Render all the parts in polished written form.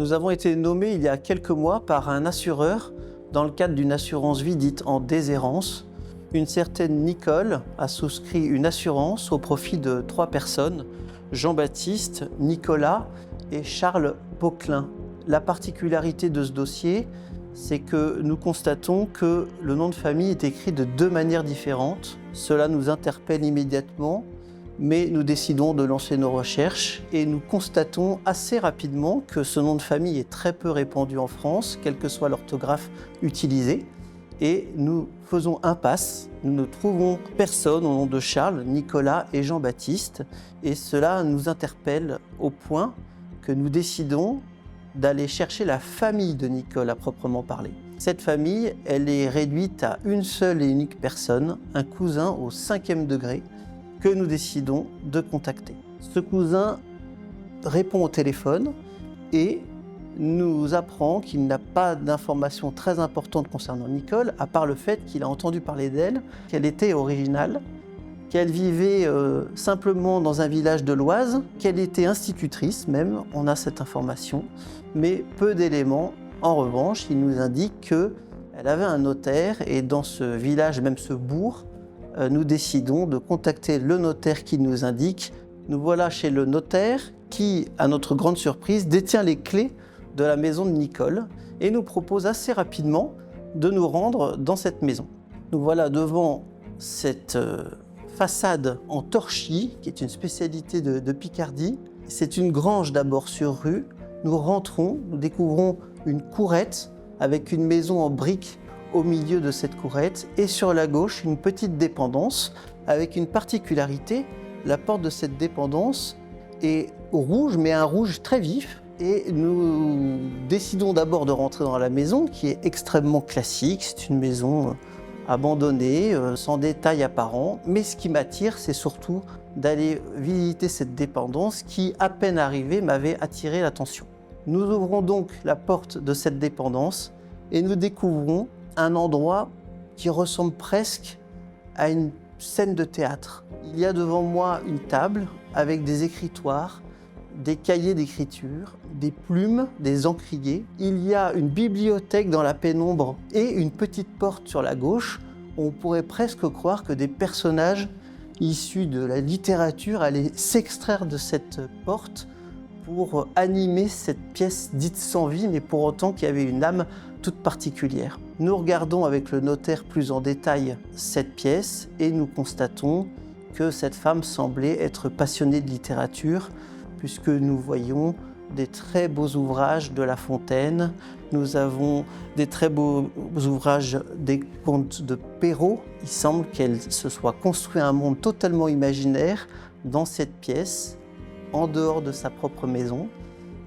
Nous avons été nommés il y a quelques mois par un assureur dans le cadre d'une assurance vie dite en déshérence. Une certaine Nicole a souscrit une assurance au profit de 3 personnes, Jean-Baptiste, Nicolas et Charles Poquelin. La particularité de ce dossier, c'est que nous constatons que le nom de famille est écrit de 2 manières différentes. Cela nous interpelle immédiatement, mais nous décidons de lancer nos recherches et nous constatons assez rapidement que ce nom de famille est très peu répandu en France, quelle que soit l'orthographe utilisée. Et nous faisons impasse, nous ne trouvons personne au nom de Charles, Nicolas et Jean-Baptiste. Et cela nous interpelle au point que nous décidons d'aller chercher la famille de Nicole à proprement parler. Cette famille, elle est réduite à une seule et unique personne, un cousin au 5e degré, que nous décidons de contacter. Ce cousin répond au téléphone et nous apprend qu'il n'a pas d'informations très importantes concernant Nicole, à part le fait qu'il a entendu parler d'elle, qu'elle était originale, qu'elle vivait simplement dans un village de l'Oise, qu'elle était institutrice même, on a cette information, mais peu d'éléments. En revanche, il nous indique qu'elle avait un notaire et dans ce village, même ce bourg, nous décidons de contacter le notaire qui nous indique. Nous voilà chez le notaire qui, à notre grande surprise, détient les clés de la maison de Nicole et nous propose assez rapidement de nous rendre dans cette maison. Nous voilà devant cette façade en torchis, qui est une spécialité de Picardie. C'est une grange d'abord sur rue. Nous rentrons, nous découvrons une courette avec une maison en briques au milieu de cette courette et sur la gauche une petite dépendance avec une particularité. La porte de cette dépendance est rouge, mais un rouge très vif. Et nous décidons d'abord de rentrer dans la maison qui est extrêmement classique. C'est une maison abandonnée, sans détails apparents. Mais ce qui m'attire, c'est surtout d'aller visiter cette dépendance qui, à peine arrivée, m'avait attiré l'attention. Nous ouvrons donc la porte de cette dépendance et nous découvrons un endroit qui ressemble presque à une scène de théâtre. Il y a devant moi une table avec des écritoires, des cahiers d'écriture, des plumes, des encriers. Il y a une bibliothèque dans la pénombre et une petite porte sur la gauche. On pourrait presque croire que des personnages issus de la littérature allaient s'extraire de cette porte pour animer cette pièce dite sans vie, mais pour autant qu'il y avait une âme toute particulière. Nous regardons avec le notaire plus en détail cette pièce et nous constatons que cette femme semblait être passionnée de littérature, puisque nous voyons des très beaux ouvrages de La Fontaine, nous avons des très beaux ouvrages des contes de Perrault. Il semble qu'elle se soit construit un monde totalement imaginaire dans cette pièce, en dehors de sa propre maison,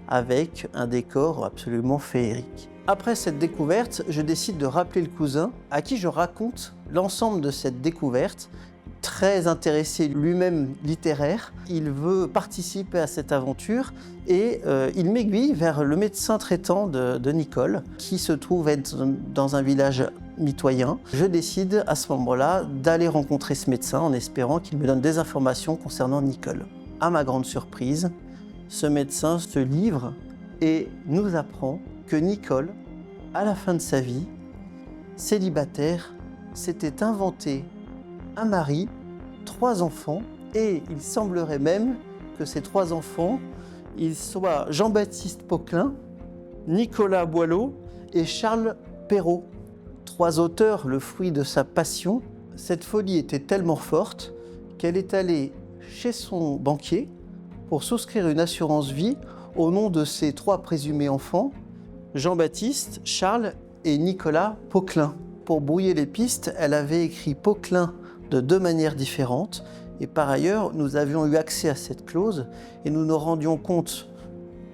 avec un décor absolument féerique. Après cette découverte, je décide de rappeler le cousin, à qui je raconte l'ensemble de cette découverte. Très intéressé lui-même littéraire, il veut participer à cette aventure et il m'aiguille vers le médecin traitant de Nicole, qui se trouve être dans un village mitoyen. Je décide à ce moment-là d'aller rencontrer ce médecin en espérant qu'il me donne des informations concernant Nicole. À ma grande surprise, ce médecin se livre et nous apprend que Nicole, à la fin de sa vie, célibataire, s'était inventé un mari, 3 enfants, et il semblerait même que ces 3 enfants, ils soient Jean-Baptiste Poquelin, Nicolas Boileau et Charles Perrault. 3 auteurs, le fruit de sa passion. Cette folie était tellement forte qu'elle est allée chez son banquier pour souscrire une assurance vie au nom de ses 3 présumés enfants, Jean-Baptiste, Charles et Nicolas Poquelin. Pour brouiller les pistes, elle avait écrit Poquelin de 2 manières différentes et par ailleurs, nous avions eu accès à cette clause et nous nous rendions compte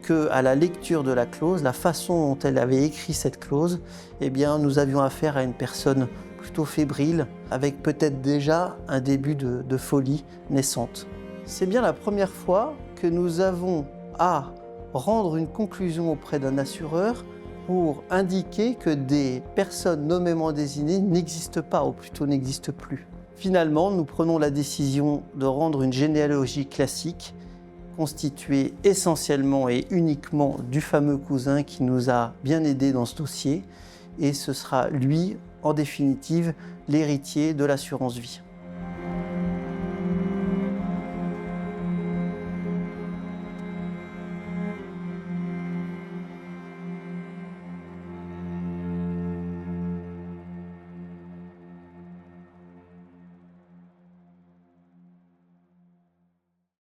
qu'à la lecture de la clause, la façon dont elle avait écrit cette clause, eh bien, nous avions affaire à une personne plutôt fébrile, avec peut-être déjà un début de folie naissante. C'est bien la première fois que nous avons à rendre une conclusion auprès d'un assureur pour indiquer que des personnes nommément désignées n'existent pas, ou plutôt n'existent plus. Finalement, nous prenons la décision de rendre une généalogie classique constitué essentiellement et uniquement du fameux cousin qui nous a bien aidés dans ce dossier, et ce sera lui, en définitive, l'héritier de l'assurance vie.